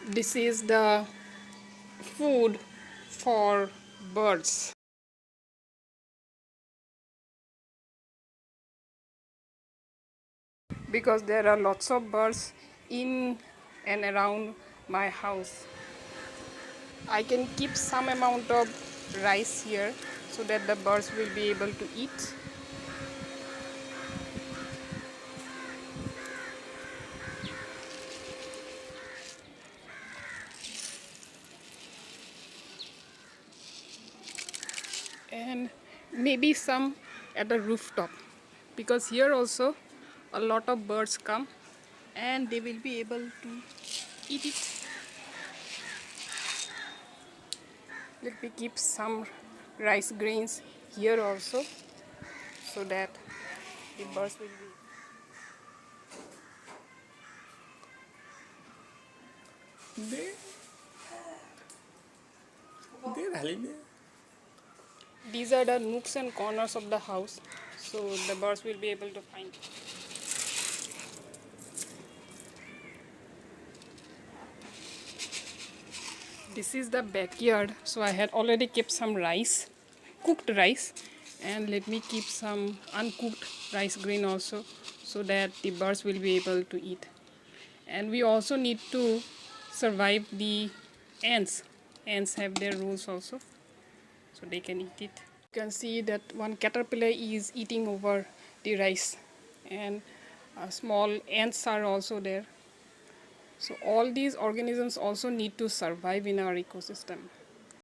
This is the food for birds. Because there are lots of birds in and around my house, I can keep some amount of rice here so that the birds will be able to eat. And maybe some at the rooftop, because here also a lot of birds come and they will be able to eat it. Let me keep some rice grains here also so that the birds will be. These are the nooks and corners of the house, so the birds will be able to find. This is the backyard, so I had already kept some rice, cooked rice, and let me keep some uncooked rice grain also so that the birds will be able to eat. And we also need to survive the ants. Ants have their rules also, so they can eat it. You can see that one caterpillar is eating over the rice, and small ants are also there. So all these organisms also need to survive in our ecosystem.